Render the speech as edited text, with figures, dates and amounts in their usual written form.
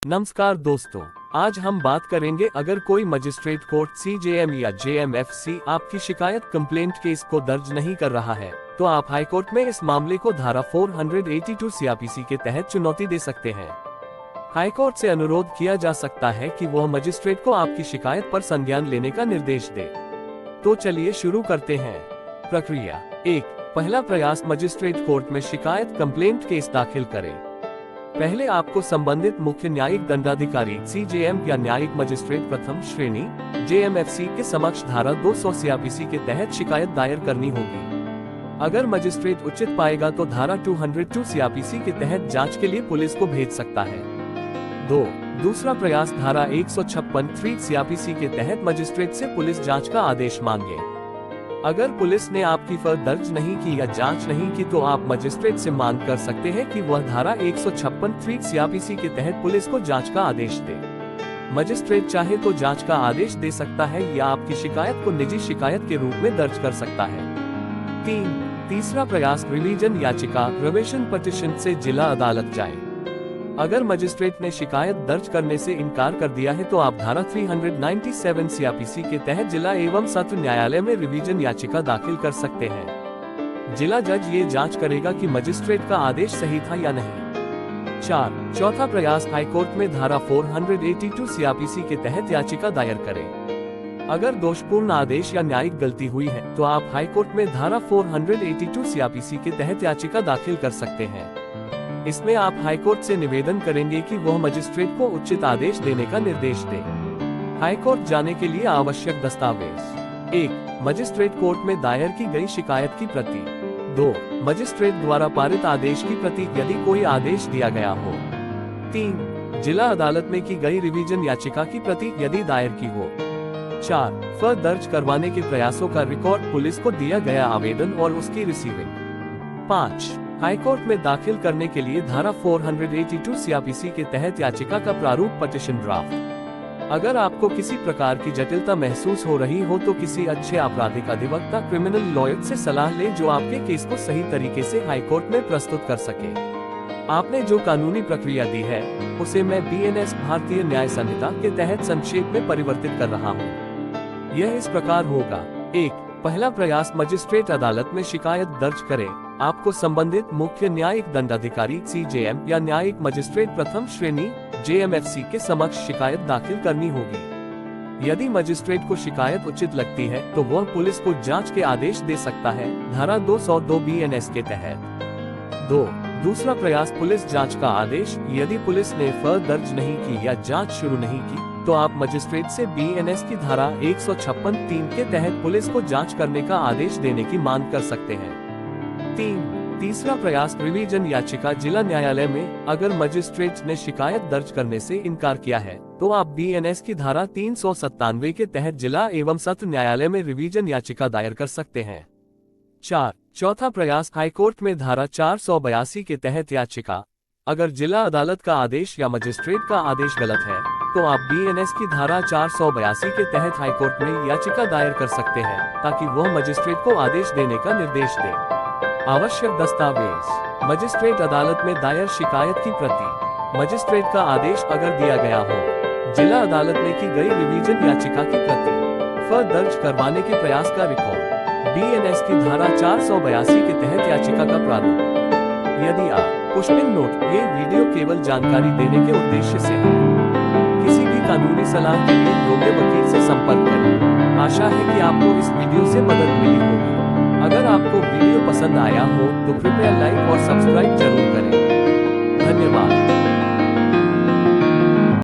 नमस्कार दोस्तों, आज हम बात करेंगे अगर कोई मजिस्ट्रेट कोर्ट सीजेएम या जेएमएफसी आपकी शिकायत कंप्लेंट केस को दर्ज नहीं कर रहा है तो आप हाई कोर्ट में इस मामले को धारा 482 सीआरपीसी के तहत चुनौती दे सकते हैं। हाई कोर्ट से अनुरोध किया जा सकता है कि वह मजिस्ट्रेट को आपकी शिकायत पर संज्ञान लेने का निर्देश दे। तो चलिए शुरू करते हैं। प्रक्रिया 1। पहला प्रयास, मजिस्ट्रेट कोर्ट में शिकायत कंप्लेंट केस दाखिल करें। पहले आपको संबंधित मुख्य न्यायिक दंडाधिकारी सीजेएम या न्यायिक मजिस्ट्रेट प्रथम श्रेणी जेएमएफसी के समक्ष धारा 200 सीआरपीसी के तहत शिकायत दायर करनी होगी। अगर मजिस्ट्रेट उचित पाएगा तो धारा 202 सीआरपीसी के तहत जांच के लिए पुलिस को भेज सकता है। 2। दूसरा प्रयास, धारा 156 सीआरपीसी के तहत मजिस्ट्रेट से पुलिस जांच का आदेश मांगे। अगर पुलिस ने आपकी फर्ज दर्ज नहीं की या जांच नहीं की तो आप मजिस्ट्रेट से मांग कर सकते हैं कि वह धारा 156 सीआरपीसी के तहत पुलिस को जांच का आदेश दे। मजिस्ट्रेट चाहे तो जांच का आदेश दे सकता है या आपकी शिकायत को निजी शिकायत के रूप में दर्ज कर सकता है। 3। तीसरा प्रयास, रिवीजन याचिका रिविजन पिटीशन से जिला अदालत जाए। अगर मजिस्ट्रेट ने शिकायत दर्ज करने से इनकार कर दिया है तो आप धारा 397 सीआरपीसी के तहत जिला एवं सत्र न्यायालय में रिवीजन याचिका दाखिल कर सकते हैं। जिला जज ये जांच करेगा कि मजिस्ट्रेट का आदेश सही था या नहीं। 4। चौथा प्रयास, हाई कोर्ट में धारा 482 सीआरपीसी के तहत याचिका दायर करें। अगर दोषपूर्ण आदेश या न्यायिक गलती हुई है तो आप हाई कोर्ट में धारा 482 सीआरपीसी के तहत याचिका दाखिल कर सकते हैं। इसमें आप हाई कोर्ट से निवेदन करेंगे कि वह मजिस्ट्रेट को उचित आदेश देने का निर्देश दे। हाई कोर्ट जाने के लिए आवश्यक दस्तावेज: 1। मजिस्ट्रेट कोर्ट में दायर की गई शिकायत की प्रति। 2। मजिस्ट्रेट द्वारा पारित आदेश की प्रति यदि कोई आदेश दिया गया हो। 3। जिला अदालत में की गई रिवीजन याचिका की प्रति यदि दायर की हो। 4। फर्ज दर्ज करवाने के प्रयासों का रिकॉर्ड, पुलिस को दिया गया आवेदन और उसकी रिसीविंग। 5। हाई कोर्ट में दाखिल करने के लिए धारा 482 सीआरपीसी के तहत याचिका का प्रारूप पिटीशन ड्राफ्ट। अगर आपको किसी प्रकार की जटिलता महसूस हो रही हो तो किसी अच्छे आपराधिक अधिवक्ता क्रिमिनल लॉयर से सलाह लें जो आपके केस को सही तरीके से हाई कोर्ट में प्रस्तुत कर सके। आपने जो कानूनी प्रक्रिया दी है उसे मैं बीएनएस भारतीय न्याय संहिता के तहत संक्षेप में परिवर्तित कर रहा हूँ। यह इस प्रकार होगा। 1। पहला प्रयास, मजिस्ट्रेट अदालत में शिकायत दर्ज करें। आपको संबंधित मुख्य न्यायिक दंडाधिकारी सीजेएम या न्यायिक मजिस्ट्रेट प्रथम श्रेणी जेएमएफसी के समक्ष शिकायत दाखिल करनी होगी। यदि मजिस्ट्रेट को शिकायत उचित लगती है तो वह पुलिस को जांच के आदेश दे सकता है धारा 202 बीएनएस के तहत। 2। दूसरा प्रयास, पुलिस जांच का आदेश। यदि पुलिस ने फर्ज दर्ज नहीं की या जांच शुरू नहीं की तो आप मजिस्ट्रेट से बीएनएस की धारा 156(3) के तहत पुलिस को जांच करने का आदेश देने की मांग कर सकते हैं। 3। तीसरा प्रयास, रिवीजन याचिका जिला न्यायालय में। अगर मजिस्ट्रेट ने शिकायत दर्ज करने से इनकार किया है तो आप बीएनएस की धारा 397 के तहत जिला एवं सत्र न्यायालय में रिवीजन याचिका दायर कर सकते हैं। 4। चौथा प्रयास, हाई कोर्ट में धारा 482 के तहत याचिका। अगर जिला अदालत का आदेश या मजिस्ट्रेट का आदेश गलत है तो आप बीएनएस की धारा 482 के तहत हाई कोर्ट में याचिका दायर कर सकते हैं ताकि वह मजिस्ट्रेट को आदेश देने का निर्देश दे। आवश्यक दस्तावेज: मजिस्ट्रेट अदालत में दायर शिकायत की प्रति, मजिस्ट्रेट का आदेश अगर दिया गया हो, जिला अदालत में की गई रिवीजन याचिका की प्रति, फर्ज दर्ज करवाने के प्रयास का रिकॉर्ड, बीएनएस की धारा 482 के तहत याचिका का प्रारूप। यदि आप पुष्पिन नोट, ये वीडियो केवल जानकारी देने के उद्देश्य से है। किसी भी कानूनी सलाह के लिए योग्य वकील से संपर्क करें। आशा है कि आपको इस वीडियो से मदद मिली होगी। अगर आपको वीडियो पसंद आया हो तो कृपया लाइक और सब्सक्राइब जरूर